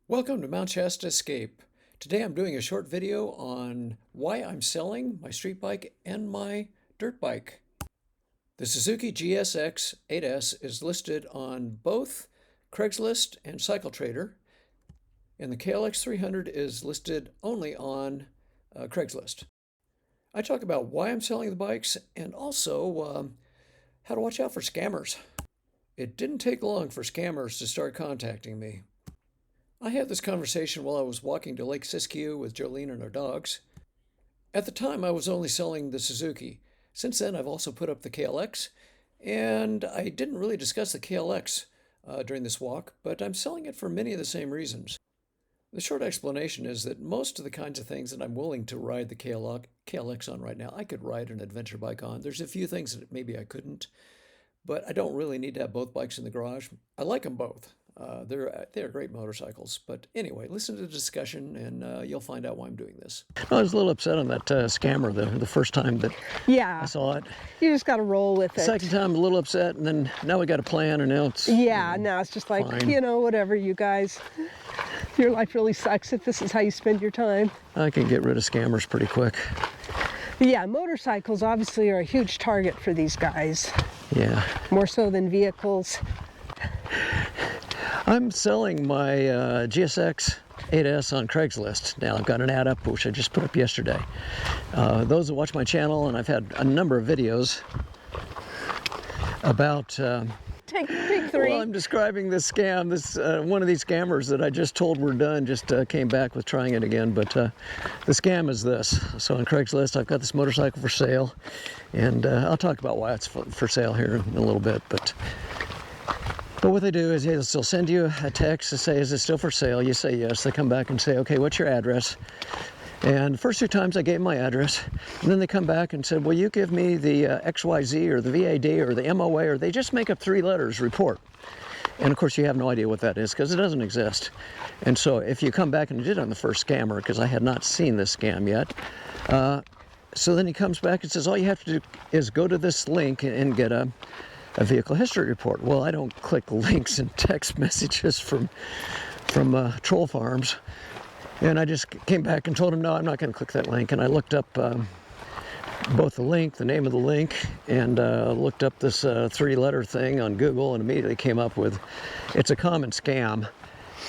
Welcome to Mt Shasta Escape. Today I'm doing a short video on why I'm selling my street bike and my dirt bike. The Suzuki GSX-8S is listed on both Craigslist and CycleTrader, and the KLX300 is listed only on Craigslist. I talk about why I'm selling the bikes and also how to watch out for scammers. It didn't take long for scammers to start contacting me. I had this conversation while I was walking to Lake Siskiyou with Joline and our dogs. At the time, I was only selling the Suzuki. Since then, I've also put up the KLX, and I didn't really discuss the KLX during this walk, but I'm selling it for many of the same reasons. The short explanation is that most of the kinds of things that I'm willing to ride the KLX on right now, I could ride an adventure bike on. There's a few things that maybe I couldn't, but I don't really need to have both bikes in the garage. I like them both. They're great motorcycles. But anyway, listen to the discussion and you'll find out why I'm doing this. I was a little upset on that scammer the first time that I saw it. You just got to roll with it. Second time, a little upset, and then now we got a plan, and now it's now it's just like, fine. Whatever, you guys. Your life really sucks if this is how you spend your time. I can get rid of scammers pretty quick. Yeah, motorcycles obviously are a huge target for these guys. Yeah. More so than vehicles. I'm selling my GSX-8S on Craigslist. Now I've got an ad up which I just put up yesterday. Those that watch my channel, and I've had a number of videos about Take three. Well, I'm describing this scam. This one of these scammers that I just told we're done just came back with trying it again. But the scam is this. So on Craigslist, I've got this motorcycle for sale, and I'll talk about why it's for sale here in a little bit. But what they do is they'll send you a text to say, is it still for sale? You say yes. They come back and say, okay, what's your address? And the first two times I gave my address, and then they come back and said, well, you give me the XYZ or the VAD or the MOA, or they just make up 3 letters, report. And of course you have no idea what that is because it doesn't exist. And so if you come back and you did on the first scammer, because I had not seen this scam yet, so then he comes back and says, all you have to do is go to this link and get a vehicle history report. Well, I don't click links and text messages from troll farms. And I just came back and told him, no, I'm not going to click that link. And I looked up both the link, the name of the link, and looked up this 3-letter thing on Google, and immediately came up with, it's a common scam.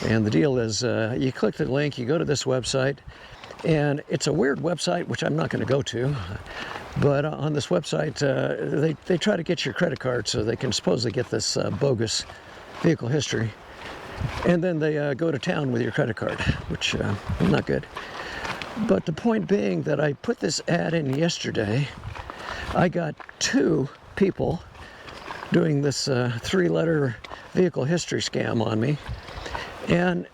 And the deal is, you click the link, you go to this website, and it's a weird website, which I'm not going to go to. But on this website, they try to get your credit card so they can supposedly get this bogus vehicle history. And then they go to town with your credit card, which is not good. But the point being that I put this ad in yesterday, I got 2 people doing this 3-letter vehicle history scam on me. And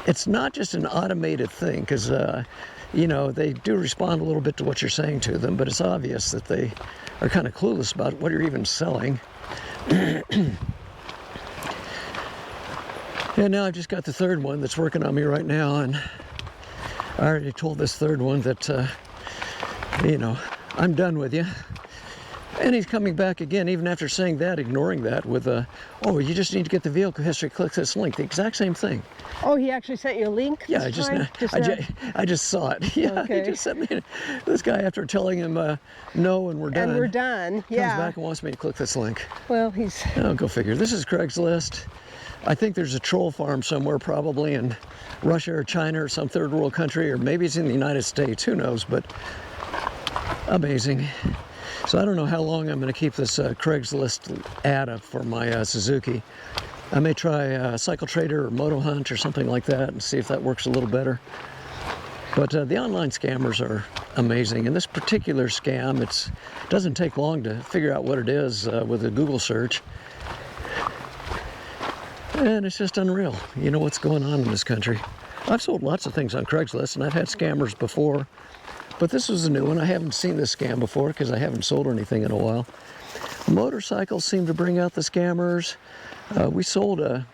it's not just an automated thing, because they do respond a little bit to what you're saying to them, but it's obvious that they are kind of clueless about what you're even selling. And now I've just got the 3rd one that's working on me right now, and I already told this 3rd one that, I'm done with you. And he's coming back again, even after saying that, ignoring that with oh, you just need to get the vehicle history, click this link. The exact same thing. Oh, he actually sent you a link? Yeah, I just saw it. Yeah, okay. He just sent me this guy after telling him no, and we're done. And we're done, yeah. Comes back and wants me to click this link. Well, go figure. This is Craigslist. I think there's a troll farm somewhere, probably in Russia or China or some 3rd world country, or maybe it's in the United States. Who knows? But amazing. So I don't know how long I'm going to keep this Craigslist ad up for my Suzuki. I may try CycleTrader or Moto Hunt or something like that and see if that works a little better. But the online scammers are amazing. And this particular scam, it doesn't take long to figure out what it is with a Google search. And it's just unreal. You know what's going on in this country. I've sold lots of things on Craigslist, and I've had scammers before. But this was a new one. I haven't seen this scam before because I haven't sold anything in a while. Motorcycles seem to bring out the scammers. We sold a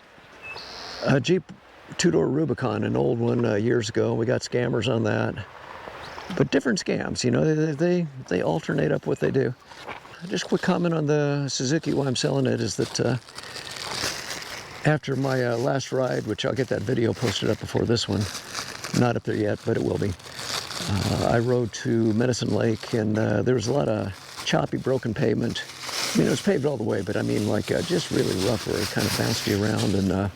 Jeep 2-door Rubicon, an old one, years ago. We got scammers on that. But different scams, they alternate up what they do. Just a quick comment on the Suzuki, why I'm selling it, is that After my last ride, which I'll get that video posted up before this one, not up there yet, but it will be. I rode to Medicine Lake, and there was a lot of choppy, broken pavement. I mean, it was paved all the way, but I mean, like, just really rough where it kind of bounced you around. And I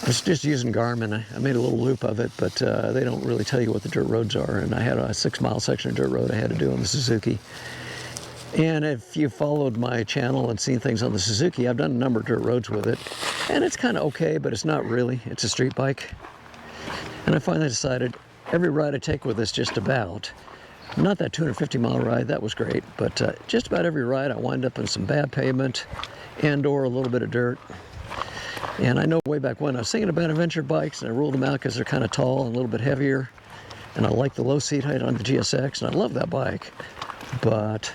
was just using Garmin. I made a little loop of it, but they don't really tell you what the dirt roads are. And I had a 6-mile section of dirt road I had to do on the Suzuki. And if you followed my channel and seen things on the Suzuki, I've done a number of dirt roads with it. And it's kind of okay, but it's not really. It's a street bike. And I finally decided every ride I take with this, just about, not that 250-mile ride, that was great, but just about every ride I wind up in some bad pavement and or a little bit of dirt. And I know way back when I was thinking about adventure bikes, and I ruled them out because they're kind of tall and a little bit heavier. And I like the low seat height on the GSX, and I love that bike. But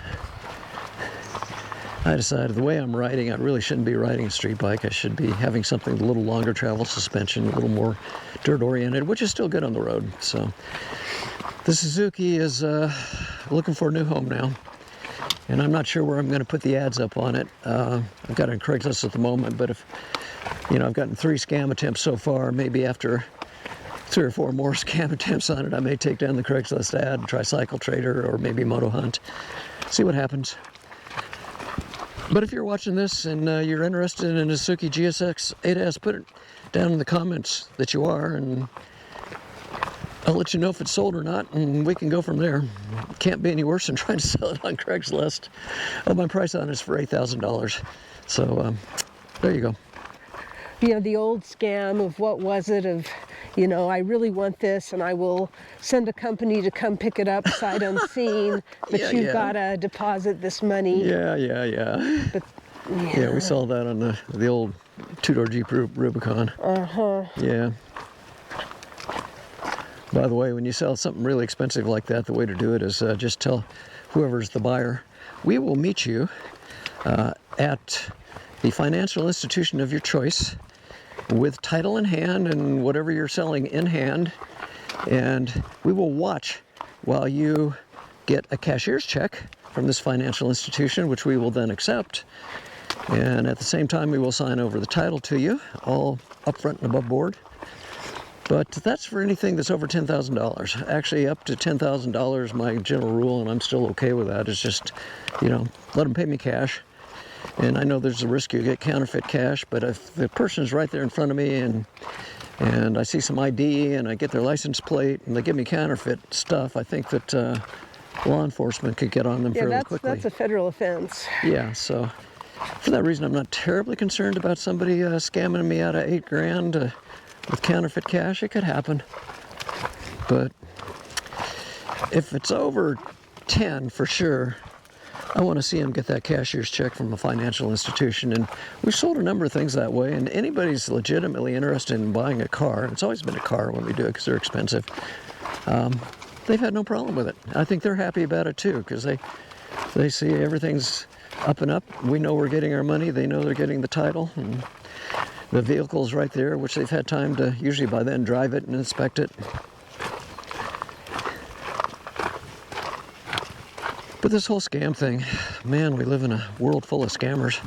I decided the way I'm riding, I really shouldn't be riding a street bike. I should be having something a little longer travel suspension, a little more dirt oriented, which is still good on the road. So the Suzuki is looking for a new home now. And I'm not sure where I'm going to put the ads up on it. I've got it on Craigslist at the moment, but if, you know, I've gotten 3 scam attempts so far. Maybe after 3 or 4 more scam attempts on it, I may take down the Craigslist ad and try Cycle Trader or maybe Moto Hunt. See what happens. But if you're watching this and you're interested in a Suzuki GSX-8S, put it down in the comments that you are, and I'll let you know if it's sold or not, and we can go from there. Can't be any worse than trying to sell it on Craigslist. Oh, my price on it is for $8,000. So there you go. You know, the old scam of what was it of, you know, I really want this and I will send a company to come pick it up sight unseen, but Yeah, you've yeah. got to deposit this money. Yeah. But Yeah, we saw that on the old 2-door Jeep Rubicon. Uh-huh. Yeah. By the way, when you sell something really expensive like that, the way to do it is just tell whoever's the buyer, we will meet you at the financial institution of your choice with title in hand and whatever you're selling in hand, and we will watch while you get a cashier's check from this financial institution, which we will then accept, and at the same time we will sign over the title to you, all upfront and above board. But that's for anything that's over $10,000. Actually, up to $10,000, my general rule, and I'm still okay with that, is just, you know, let them pay me cash. And I know there's a risk you get counterfeit cash, but if the person's right there in front of me and I see some ID and I get their license plate and they give me counterfeit stuff, I think that law enforcement could get on them fairly quickly. That's a federal offense. Yeah, so for that reason, I'm not terribly concerned about somebody scamming me out of $8,000 with counterfeit cash. It could happen. But if it's over 10 for sure, I want to see them get that cashier's check from a financial institution. And we've sold a number of things that way, and anybody's legitimately interested in buying a car, it's always been a car when we do it because they're expensive, they've had no problem with it. I think they're happy about it too, because they see everything's up and up. We know we're getting our money. They know they're getting the title, and the vehicle's right there, which they've had time to usually by then drive it and inspect it. But this whole scam thing, man, we live in a world full of scammers.